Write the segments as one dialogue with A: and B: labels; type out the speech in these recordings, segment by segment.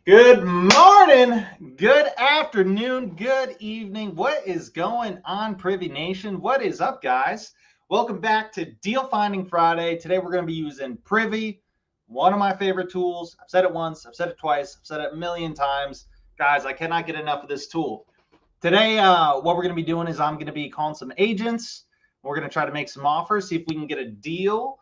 A: Good morning, good afternoon, good evening. What is going on, Privy Nation? What is up, guys? Welcome back to Deal Finding Friday. Today we're going to be using Privy, one of my favorite tools. I've said it once, I've said it twice, I've said it a million times. Guys, I cannot get enough of this tool. Today, what we're going to be doing is I'm going to be calling some agents. We're going to try to make some offers, see if we can get a deal.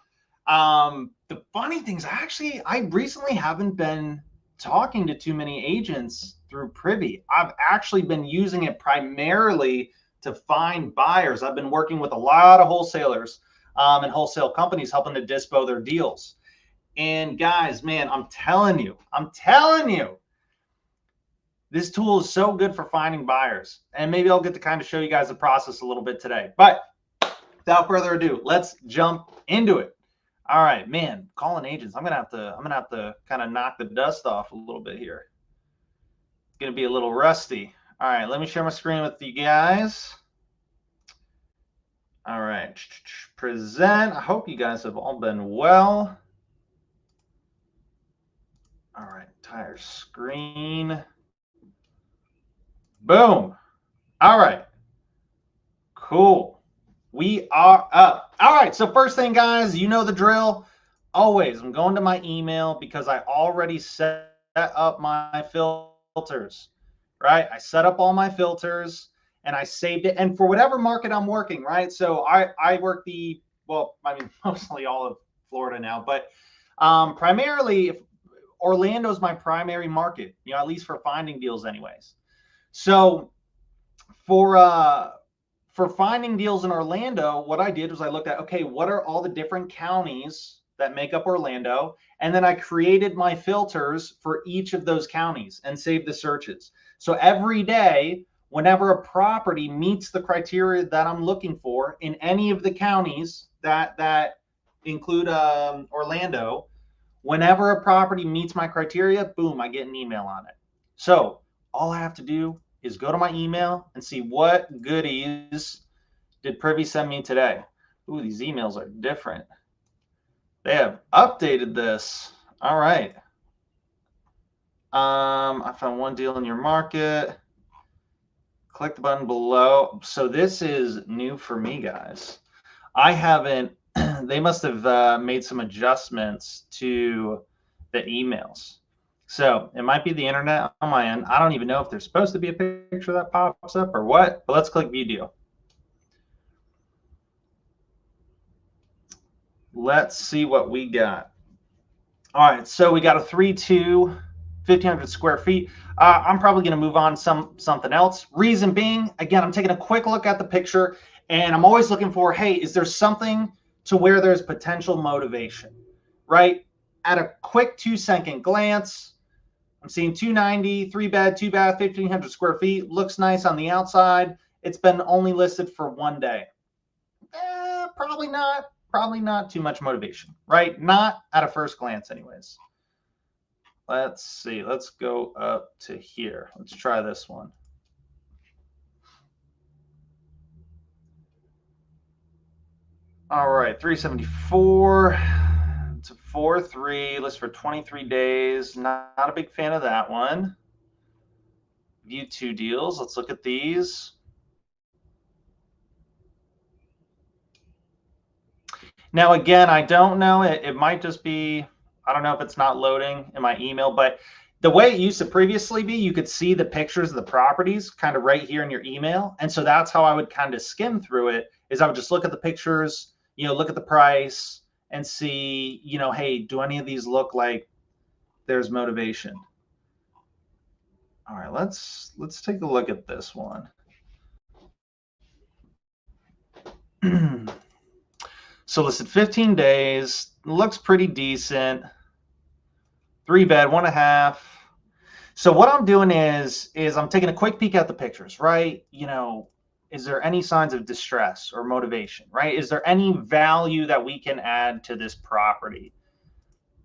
A: The funny thing is, I recently haven't been talking to too many agents through Privy. I've actually been using it primarily to find buyers. I've been working with a lot of wholesalers and wholesale companies helping to dispo their deals. And guys, man, I'm telling you, this tool is so good for finding buyers. And maybe I'll get to kind of show you guys the process a little bit today. But without further ado, let's jump into it. All right, man, calling agents. I'm gonna have to kind of knock the dust off a little bit here. It's gonna be a little rusty. All right, let me share my screen with you guys. All right, present. I hope you guys have all been well. All right, entire screen. Boom. All right, cool. We are up. All right, so first thing, guys, you know the drill. Always, I'm going to my email because I already set up my filters, right? I set up all my filters and I saved it. And for whatever market I'm working, right? So I work mostly all of Florida now, but primarily if Orlando's my primary market, at least for finding deals anyways. So for finding deals in Orlando, what I did was I looked at, okay, what are all the different counties that make up Orlando? And then I created my filters for each of those counties and saved the searches. So every day, whenever a property meets the criteria that I'm looking for in any of the counties that include Orlando, whenever a property meets my criteria, boom, I get an email on it. So all I have to do is go to my email and see what goodies did Privy send me today. Ooh, these emails are different. They have updated this. All right. I found one deal in your market. Click the button below. So this is new for me, guys. I haven't, they must have made some adjustments to the emails. So it might be the internet on my end. I don't even know if there's supposed to be a picture that pops up or what, but let's click view deal. Let's see what we got. All right, so we got a 3-2, 1,500 square feet. I'm probably going to move on something else. Reason being, again, I'm taking a quick look at the picture, and I'm always looking for, hey, is there something to where there's potential motivation, right? At a quick 2-second glance, I'm seeing 290, 3-bed, 2-bath, 1,500 square feet. Looks nice on the outside. It's been only listed for one day. Probably not too much motivation, right? Not at a first glance anyways. Let's see. Let's go up to here. Let's try this one. All right, 374. It's a 4-3, list for 23 days. Not a big fan of that one. View 2 deals. Let's look at these. Now, again, I don't know. It might just be, I don't know if it's not loading in my email, but the way it used to previously be, you could see the pictures of the properties kind of right here in your email. And so that's how I would kind of skim through it, is I would just look at the pictures, look at the price and see, hey, do any of these look like there's motivation? All right, let's take a look at this one. So listed 15 days, looks pretty decent. 3-bed, 1.5. So what I'm doing is I'm taking a quick peek at the pictures, right? Is there any signs of distress or motivation, right? Is there any value that we can add to this property?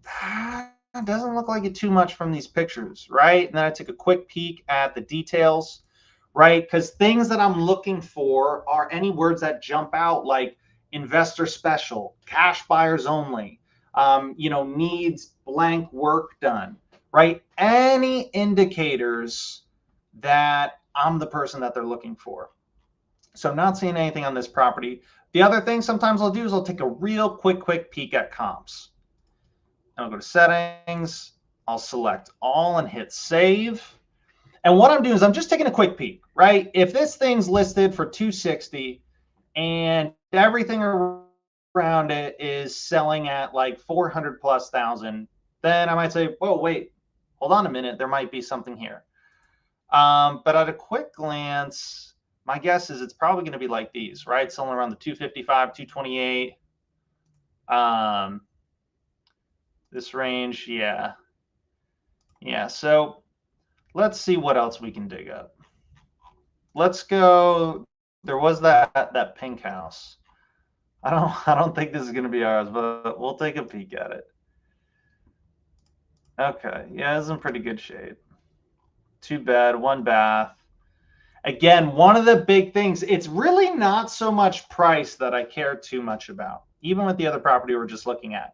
A: It doesn't look like it too much from these pictures, right? And then I take a quick peek at the details, right? Because things that I'm looking for are any words that jump out, like investor special, cash buyers only, needs blank work done, right? Any indicators that I'm the person that they're looking for. So I'm not seeing anything on this property. The other thing sometimes I'll do is I'll take a real quick peek at comps. I'll go to settings, I'll select all and hit save. And what I'm doing is I'm just taking a quick peek, right? If this thing's listed for 260 and everything around it is selling at like 400 plus thousand, then I might say, whoa, wait, hold on a minute, there might be something here. But at a quick glance, my guess is it's probably going to be like these, right? Selling around the 255, 228. This range, yeah. Yeah, so let's see what else we can dig up. Let's go. There was that pink house. I don't think this is going to be ours, but we'll take a peek at it. Okay, yeah, it's in pretty good shape. 2 bed, 1 bath. Again, one of the big things, it's really not so much price that I care too much about, even with the other property we're just looking at.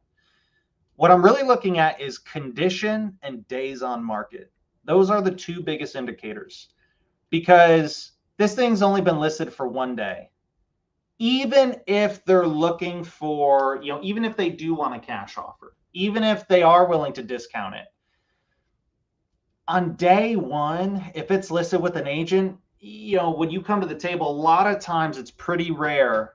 A: What I'm really looking at is condition and days on market. Those are the 2 biggest indicators, because this thing's only been listed for 1 day. Even if they're looking for, even if they do want a cash offer, even if they are willing to discount it, on day 1, if it's listed with an agent, when you come to the table, a lot of times it's pretty rare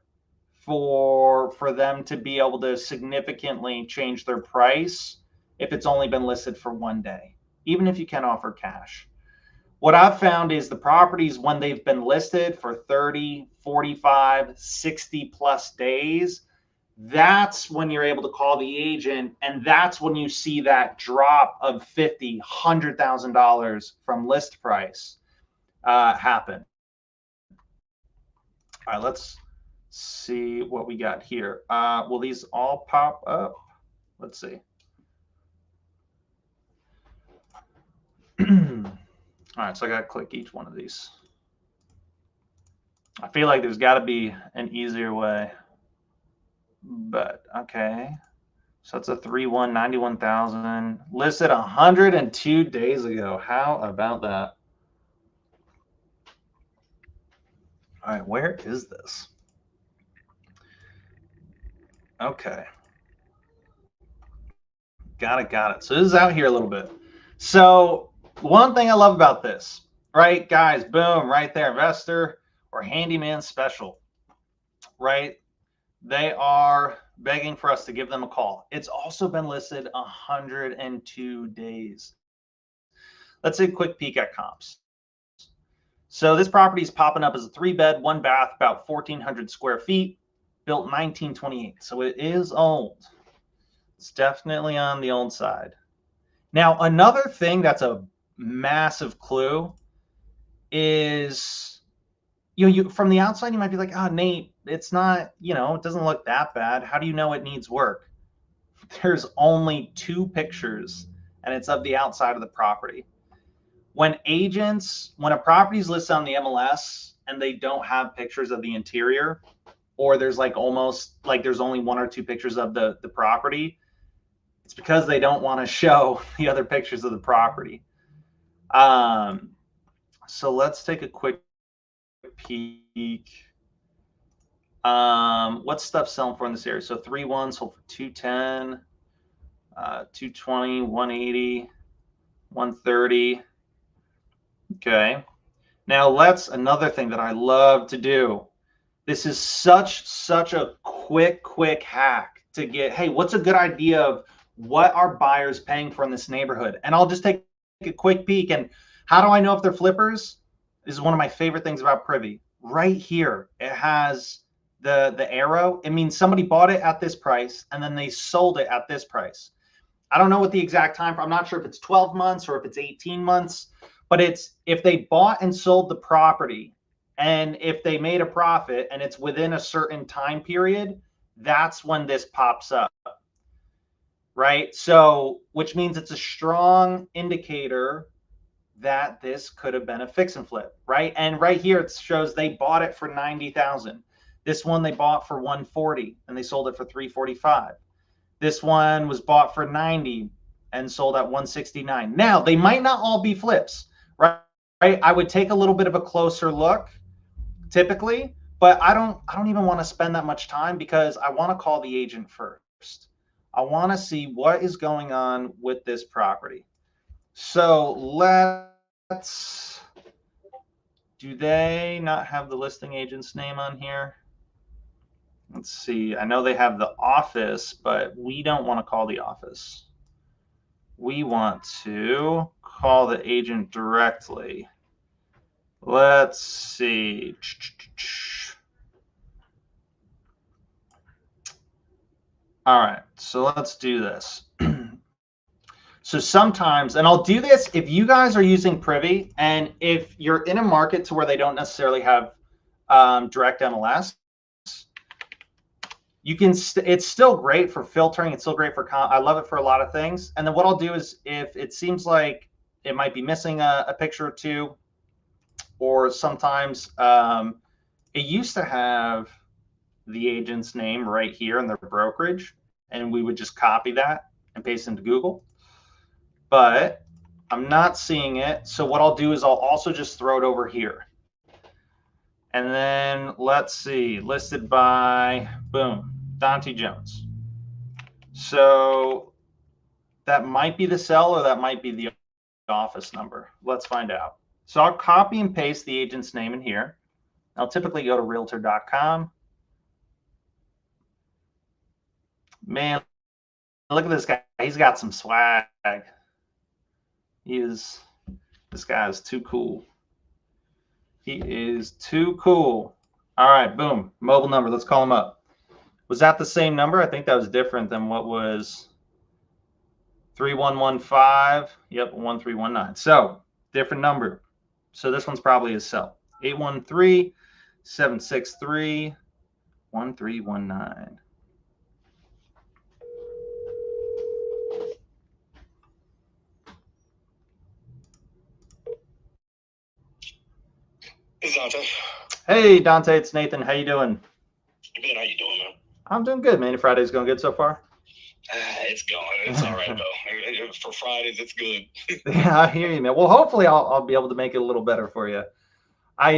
A: for them to be able to significantly change their price if it's only been listed for 1 day, even if you can offer cash. What I've found is the properties, when they've been listed for 30, 45, 60 plus days, that's when you're able to call the agent, and that's when you see that drop of $50,000, $100,000 from list price happen. All right, let's see what we got here. Will these all pop up? Let's see. All right, so I got to click each one of these. I feel like there's got to be an easier way, but okay. So it's a 3-1, 91,000, listed 102 days ago. How about that? All right, where is this? Okay. Got it. So this is out here a little bit. So one thing I love about this, right, guys, boom, right there, investor or handyman special, right? They are begging for us to give them a call. It's also been listed 102 days. Let's take a quick peek at comps. So this property is popping up as a 3-bed, 1 bath, about 1,400 square feet, built 1928. So it is old. It's definitely on the old side. Now, another thing that's a massive clue is, you from the outside, you might be like, oh, Nate, it's not, it doesn't look that bad. How do you know it needs work? There's only 2 pictures, and it's of the outside of the property. When a property is listed on the MLS and they don't have pictures of the interior, or there's there's only 1 or 2 pictures of the property, it's because they don't want to show the other pictures of the property. So let's take a quick peek. What's stuff selling for in this area? So 3-1 sold for 210, 220, 180, 130. Okay. Now another thing that I love to do. This is such a quick hack to get, hey, what's a good idea of what are buyers paying for in this neighborhood? And I'll just take a quick peek. And how do I know if they're flippers? This is one of my favorite things about Privy. Right here, it has the arrow. It means somebody bought it at this price and then they sold it at this price. I don't know what the exact time, I'm not sure if it's 12 months or if it's 18 months, but it's if they bought and sold the property and if they made a profit and it's within a certain time period, that's when this pops up, right? So, which means it's a strong indicator that this could have been a fix and flip, right? And right here, it shows they bought it for 90,000. This one they bought for 140 and they sold it for 345. This one was bought for 90 and sold at 169. Now, they might not all be flips, right? I would take a little bit of a closer look typically, but I don't even want to spend that much time because I want to call the agent first. I want to see what is going on with this property. So let's, do they not have the listing agent's name on here? Let's see. I know they have the office, but we don't want to call the office. We want to call the agent directly. Let's see. All right, so let's do this. So sometimes, and I'll do this if you guys are using Privy, and if you're in a market to where they don't necessarily have direct MLS, you can. It's still great for filtering. It's still great for. I love it for a lot of things. And then what I'll do is, if it seems like it might be missing a picture or two, or sometimes it used to have the agent's name right here in their brokerage, and we would just copy that and paste into Google. But I'm not seeing it. So what I'll do is I'll also just throw it over here. And then let's see, listed by, boom, Dante Jones. So that might be the cell or that might be the office number. Let's find out. So I'll copy and paste the agent's name in here. I'll typically go to realtor.com. Man, look at this guy. He's got some swag. This guy is too cool. He is too cool. All right, boom. Mobile number. Let's call him up. Was that the same number? I think that was different than what was 3115. Yep, 1319. So different number. So this one's probably his cell. 813-763-1319.
B: Hey, Dante.
A: Hey, Dante, it's Nathan. How you doing?
B: Good. How you doing, man?
A: I'm doing good, man. Your Friday's going good so far?
B: It's going. It's all right, though. For Fridays, it's good.
A: Yeah, I hear you, man. Well, hopefully I'll be able to make it a little better for you. I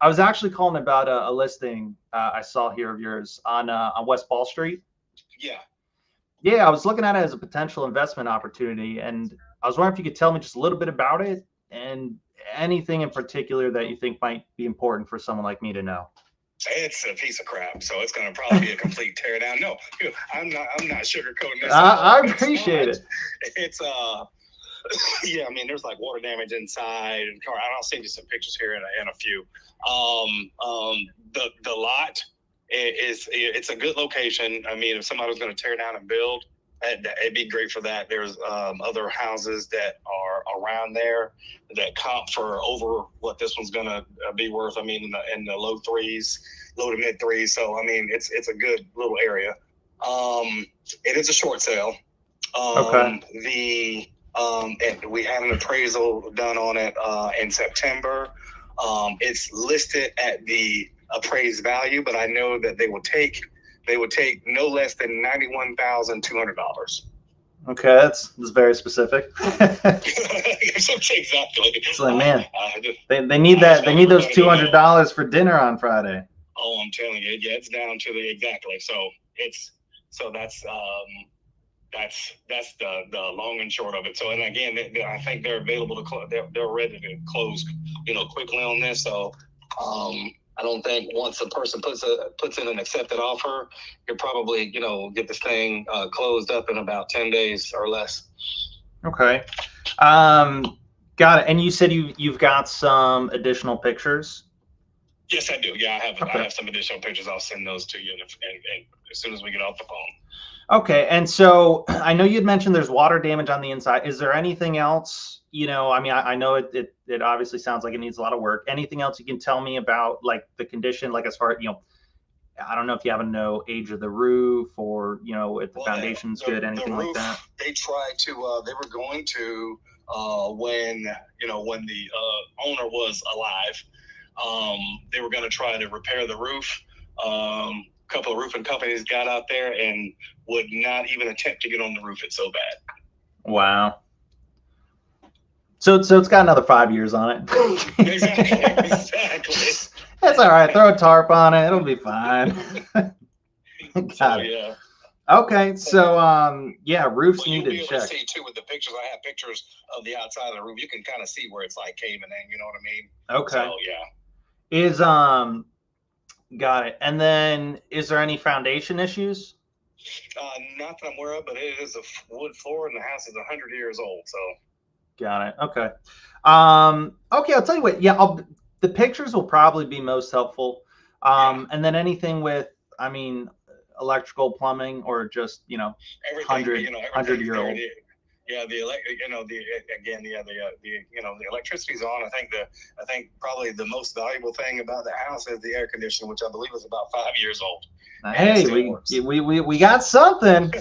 A: was actually calling about a listing I saw here of yours on West Ball Street.
B: Yeah.
A: Yeah, I was looking at it as a potential investment opportunity, and I was wondering if you could tell me just a little bit about it and anything in particular that you think might be important for someone like me to know.
B: It's a piece of crap, so it's going to probably be a complete teardown. No, I'm not sugarcoating this.
A: I appreciate it.
B: It's yeah. I mean, there's like water damage inside, and I'll send you some pictures here in a few. The lot it's a good location. I mean, if somebody was going to tear down and build, it'd be great for that. There's other houses that are around there that comp for over what this one's going to be worth. I mean, in the low to mid threes. So, I mean, it's a good little area. It is a short sale.
A: Okay.
B: And we had an appraisal done on it in September. It's listed at the appraised value, but I know that they would take no less than $91,200.
A: Okay, that's very specific.
B: Exactly.
A: It's like, man, they need that. They need those $200 for dinner on Friday.
B: Oh, I'm telling you, yeah, it's down to the exactly. So that's the long and short of it. So, and again, I think they're available to close. They're ready to close, quickly on this. So, I don't think once a person puts in an accepted offer, you'll probably, get this thing closed up in about 10 days or less.
A: Okay. Got it. And you said you've got some additional pictures?
B: Yes, I do. Yeah, I have some additional pictures. I'll send those to you and as soon as we get off the phone.
A: Okay. And so I know you'd mentioned there's water damage on the inside. Is there anything else? I mean, I know it obviously sounds like it needs a lot of work. Anything else you can tell me about, like, the condition, like, as far as, I don't know if you happen to know age of the roof or, if the foundation's good, anything
B: the roof,
A: like that.
B: They tried to, they were going to, when the owner was alive, they were going to try to repair the roof. A couple of roofing companies got out there and would not even attempt to get on the roof. It's so bad.
A: Wow. So it's got another 5 years on
B: it. Exactly.
A: That's all right. Throw a tarp on it. It'll be fine. Got it.
B: Yeah.
A: Okay, so yeah, roofs
B: You'll
A: needed
B: be able to
A: check.
B: see too with the pictures. I have pictures of the outside of the roof. You can kind of see where it's like caving in. You know what I mean?
A: Okay.
B: So yeah.
A: Is got it. And then is there any foundation issues?
B: Not that I'm aware of, but it is a wood floor, and the house is 100 years old. So
A: Got it. Okay. Okay, I'll tell you what. Yeah, the pictures will probably be most helpful. And then anything with, I mean, electrical, plumbing, or just
B: everything,
A: 100-year old.
B: Yeah, the electricity's on. I think probably the most valuable thing about the house is the air conditioner, which I believe is about 5 years old.
A: Hey, we got something.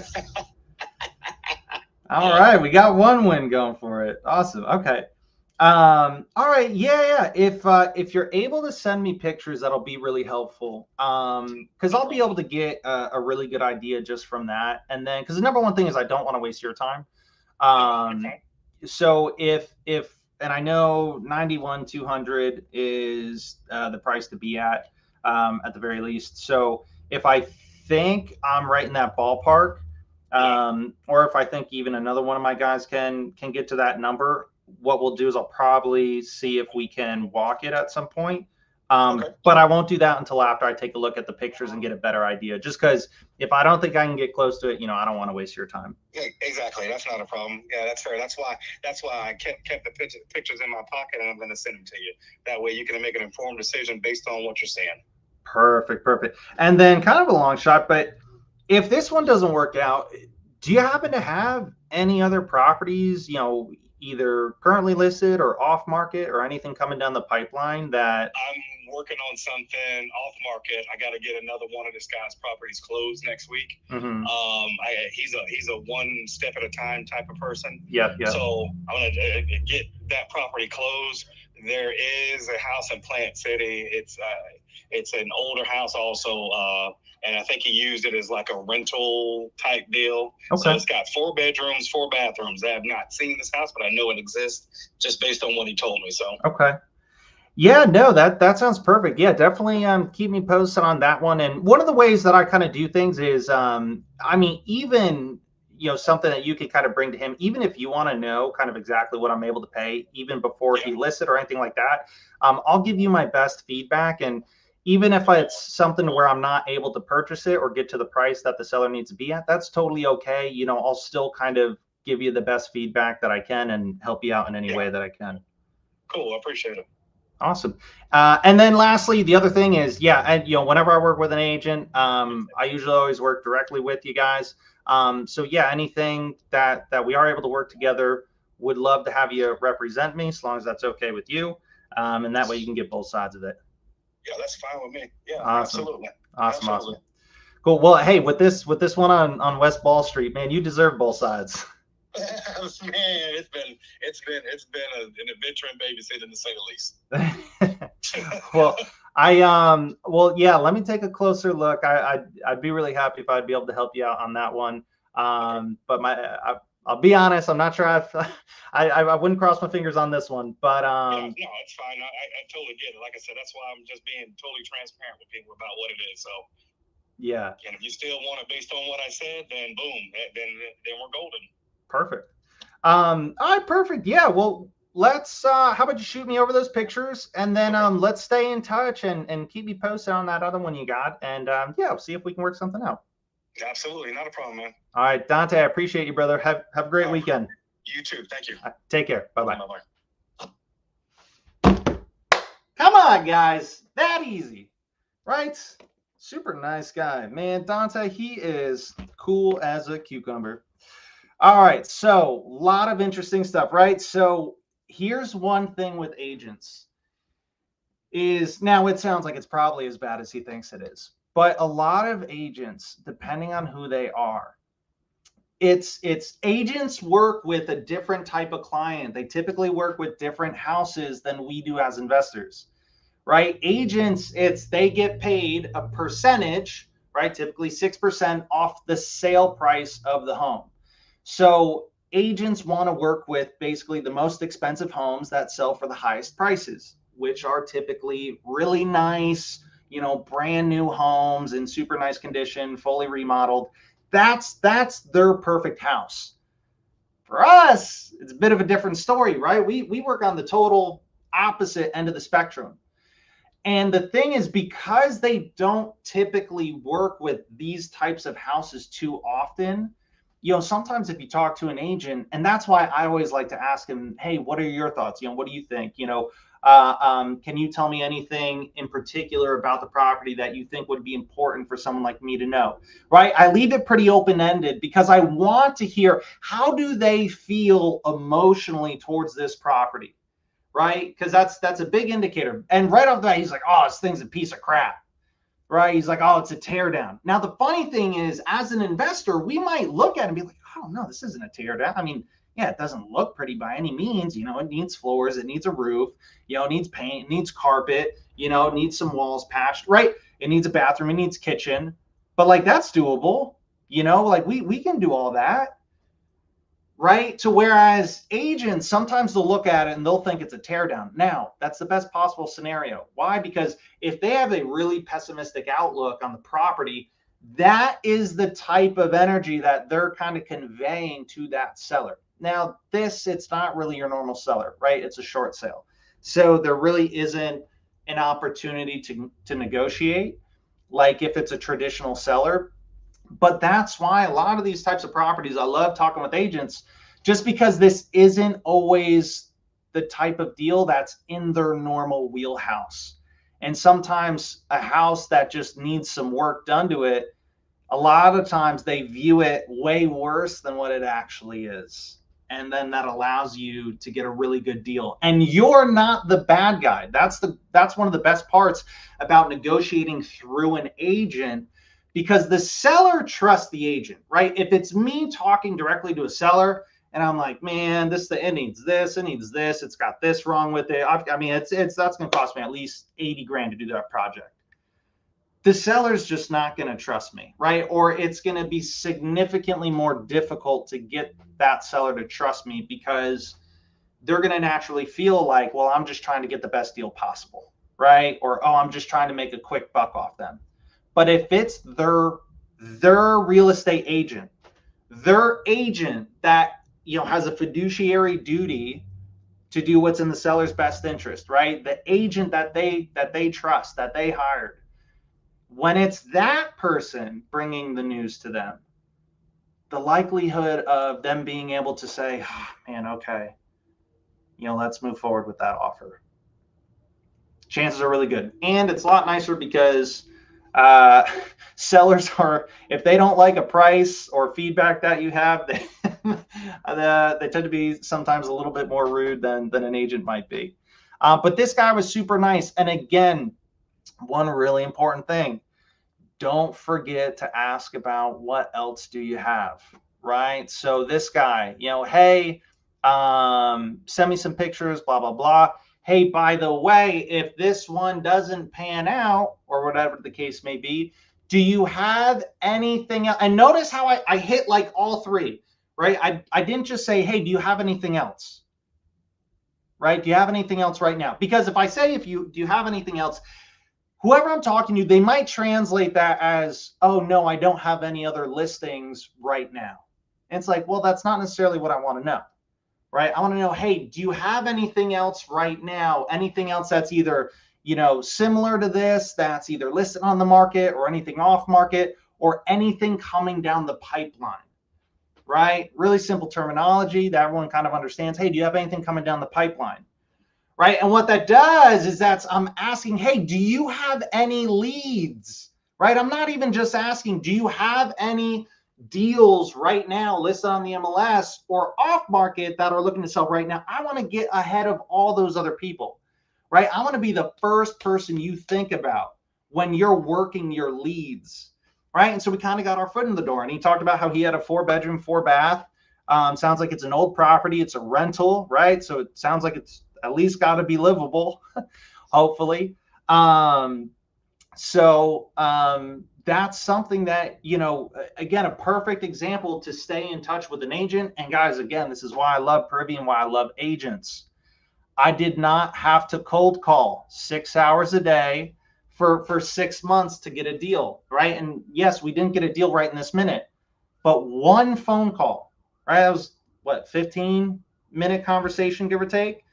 A: All right, we got one win going for it. Awesome. Okay. All right. Yeah. If you're able to send me pictures, that'll be really helpful. Because I'll be able to get a really good idea just from that. And then, because the number one thing is I don't want to waste your time. So and I know 91,200 is the price to be at the very least. So if I think I'm right in that ballpark, or if I think even another one of my guys can get to that number, what we'll do is I'll probably see if we can walk it at some point.
B: Okay.
A: But I won't do that until after I take a look at the pictures and get a better idea. Just because if I don't think I can get close to it, I don't want to waste your time.
B: Yeah, exactly. That's not a problem. Yeah, that's fair. That's why I kept the pictures in my pocket, and I'm going to send them to you. That way, you can make an informed decision based on what you're seeing.
A: Perfect. And then kind of a long shot, but if this one doesn't work out, do you happen to have any other properties, either currently listed or off market or anything coming down the pipeline that
B: I'm working on something off market? I got to get another one of this guy's properties closed next week.
A: Mm-hmm.
B: He's a one step at a time type of person.
A: Yeah.
B: So I'm going to get that property closed. There is a house in Plant City. It's an older house also, and I think he used it as like a rental type deal.
A: Okay.
B: So it's got 4 bedrooms, 4 bathrooms. I have not seen this house, but I know it exists just based on what he told me. So
A: okay. Yeah, no, that sounds perfect. Yeah, definitely keep me posted on that one. And one of the ways that I kind of do things is even something that you can kind of bring to him, even if you want to know kind of exactly what I'm able to pay, even before he lists it or anything like that, I'll give you my best feedback. And even if it's something where I'm not able to purchase it or get to the price that the seller needs to be at, that's totally okay. I'll still kind of give you the best feedback that I can and help you out in any way that I can.
B: Cool. I appreciate it.
A: Awesome. And then lastly, the other thing is, and whenever I work with an agent, I usually always work directly with you guys. So yeah, anything that we are able to work together, would love to have you represent me as long as that's okay with you. And that way you can get both sides of it.
B: Yeah, that's fine with me. Yeah,
A: awesome.
B: Absolutely.
A: Awesome. Cool. Well, hey, with this one on West Ball Street, man, you deserve both sides.
B: Man, it's been an adventure in babysitting, to say the least.
A: Well, yeah, let me take a closer look. I'd be really happy if I'd be able to help you out on that one. But I'll be honest, I'm not sure I wouldn't cross my fingers on this one, but
B: no, it's fine. I totally get it. Like I said, that's why I'm just being totally transparent with people about what it is. So
A: yeah.
B: And if you still want it based on what I said, then boom, then we're golden.
A: Perfect. All right, perfect. Yeah, well, let's how about you shoot me over those pictures, and then let's stay in touch and keep me posted on that other one you got, and we'll see if we can work something out.
B: Absolutely, not a problem, man.
A: All right, Dante, I appreciate you, brother. Have a great weekend.
B: You too. Thank you.
A: Take care. Bye-bye.
B: Bye-bye.
A: Come on, guys. That easy, right? Super nice guy. Man, Dante, he is cool as a cucumber. All right, so a lot of interesting stuff, right? So here's one thing with agents is, now it sounds like it's probably as bad as he thinks it is, but a lot of agents, depending on who they are, it's agents work with a different type of client. They typically work with different houses than we do as investors, right? Agents, they get paid a percentage, right? Typically 6% off the sale price of the home. So agents want to work with basically the most expensive homes that sell for the highest prices, which are typically really nice, brand new homes in super nice condition, fully remodeled. That's their perfect house. For us, it's a bit of a different story, right? We work on the total opposite end of the spectrum. And the thing is, because they don't typically work with these types of houses too often, sometimes if you talk to an agent, and that's why I always like to ask them, hey, what are your thoughts? What do you think? Can you tell me anything in particular about the property that you think would be important for someone like me to know, right? I leave it pretty open-ended because I want to hear, how do they feel emotionally towards this property? Right? Because that's a big indicator. And right off the bat, he's like, oh, this thing's a piece of crap. Right? He's like, oh, it's a teardown. Now, the funny thing is, as an investor, we might look at it and be like, oh, no, this isn't a teardown. I mean, yeah, it doesn't look pretty by any means. It needs floors, it needs a roof, it needs paint, it needs carpet, it needs some walls patched, right? It needs a bathroom, it needs kitchen. But like, that's doable. Like we can do all that. Right? To whereas agents, sometimes they'll look at it and they'll think it's a teardown. Now, that's the best possible scenario. Why? Because if they have a really pessimistic outlook on the property, that is the type of energy that they're kind of conveying to that seller. Now, it's not really your normal seller, right? It's a short sale. So there really isn't an opportunity to negotiate like if it's a traditional seller. But that's why a lot of these types of properties, I love talking with agents, just because this isn't always the type of deal that's in their normal wheelhouse. And sometimes a house that just needs some work done to it, a lot of times they view it way worse than what it actually is. And then that allows you to get a really good deal. And you're not the bad guy. That's one of the best parts about negotiating through an agent, because the seller trusts the agent, right? If it's me talking directly to a seller and I'm like, man, it needs this, it's got this wrong with it. I mean, that's going to cost me at least 80 grand to do that project. The seller's just not going to trust me, right? Or it's going to be significantly more difficult to get that seller to trust me, because they're going to naturally feel like, well, I'm just trying to get the best deal possible, right? Or, oh, I'm just trying to make a quick buck off them. But if it's their real estate agent, their agent that has a fiduciary duty to do what's in the seller's best interest, right? The agent that they trust, that they hired, when it's that person bringing the news to them, the likelihood of them being able to say, oh, man, okay, let's move forward with that offer, chances are really good. And it's a lot nicer because sellers are, if they don't like a price or feedback that you have, they tend to be sometimes a little bit more rude than an agent might be. But this guy was super nice. And again, one really important thing, don't forget to ask about what else do you have, right? So this guy, hey, send me some pictures, blah, blah, blah. Hey, by the way, if this one doesn't pan out, or whatever the case may be, do you have anything else? And notice how I hit like all three, right? I didn't just say, hey, do you have anything else? Right? Do you have anything else right now? Because if I say, do you have anything else, whoever I'm talking to, they might translate that as, oh, no, I don't have any other listings right now. And it's like, well, that's not necessarily what I want to know. Right? I want to know, hey, do you have anything else right now? Anything else that's either, similar to this, that's either listed on the market or anything off market or anything coming down the pipeline, right? Really simple terminology that everyone kind of understands. Hey, do you have anything coming down the pipeline? Right? And what that does is I'm asking, hey, do you have any leads? Right? I'm not even just asking, do you have any deals right now listed on the MLS or off market that are looking to sell right now? I want to get ahead of all those other people, right? I want to be the first person you think about when you're working your leads, right? And so we kind of got our foot in the door, and he talked about how he had a 4-bedroom, 4-bath. Sounds like it's an old property. It's a rental, right? So it sounds like it's at least got to be livable, hopefully. that's something that, again, a perfect example to stay in touch with an agent. And guys, again, this is why I love Privy and why I love agents. I did not have to cold call 6 hours a day for 6 months to get a deal, right? And yes, we didn't get a deal right in this minute, but one phone call, right? That was what, 15-minute conversation, give or take.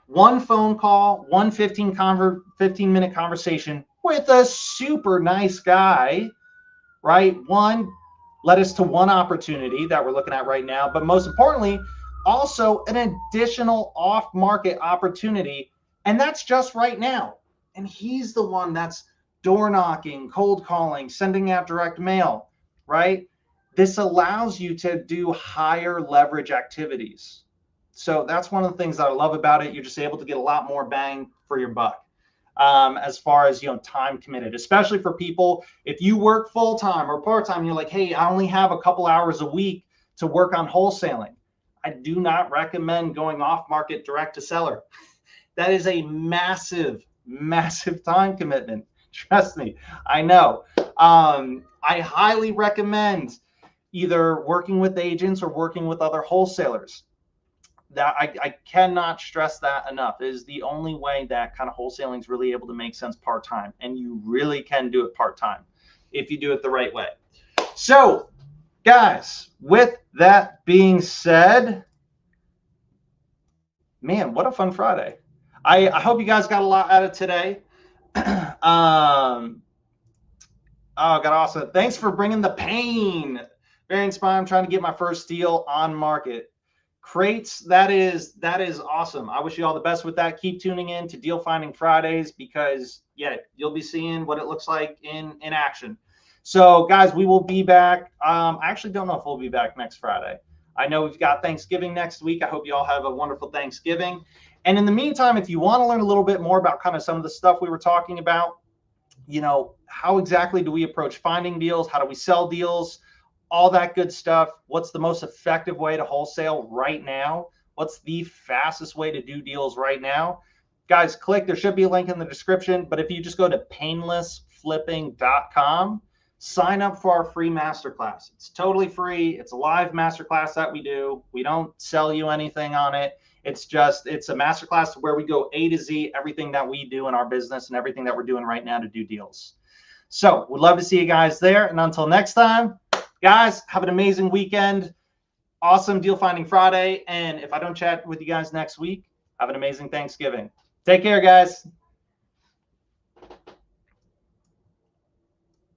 A: One phone call, 15-minute conversation with a super nice guy, right? One led us to one opportunity that we're looking at right now, but most importantly, also an additional off-market opportunity, and that's just right now. And he's the one that's door knocking, cold calling, sending out direct mail, right? This allows you to do higher leverage activities. So that's one of the things that I love about it. You're just able to get a lot more bang for your buck. As far as time committed, especially for people, if you work full-time or part-time, you're like, hey, I only have a couple hours a week to work on wholesaling. I do not recommend going off market direct to seller. That is a massive time commitment. Trust me, I know. I highly recommend either working with agents or working with other wholesalers. That I cannot stress that enough. It is the only way that kind of wholesaling is really able to make sense part-time, and you really can do it part-time if you do it the right way. So guys, with that being said, man, what a fun Friday. I hope you guys got a lot out of today. Oh, God, awesome. Thanks for bringing the pain. Very inspiring. I'm trying to get my first deal on market. Crates, that is awesome. I wish you all the best with that. Keep tuning in to Deal Finding Fridays because, yeah, you'll be seeing what it looks like in action. So, guys, we will be back. I actually don't know if we'll be back next Friday. I know we've got Thanksgiving next week. I hope you all have a wonderful Thanksgiving. And in the meantime, if you want to learn a little bit more about kind of some of the stuff we were talking about, how exactly do we approach finding deals? How do we sell deals? All that good stuff. What's the most effective way to wholesale right now? What's the fastest way to do deals right now? Guys, there should be a link in the description, but if you just go to painlessflipping.com, sign up for our free masterclass. It's totally free. It's a live masterclass that we do. We don't sell you anything on it. It's a masterclass where we go A to Z, everything that we do in our business and everything that we're doing right now to do deals. So we'd love to see you guys there. And until next time, guys, have an amazing weekend. Awesome Deal Finding Friday. And if I don't chat with you guys next week, have an amazing Thanksgiving. Take care, guys.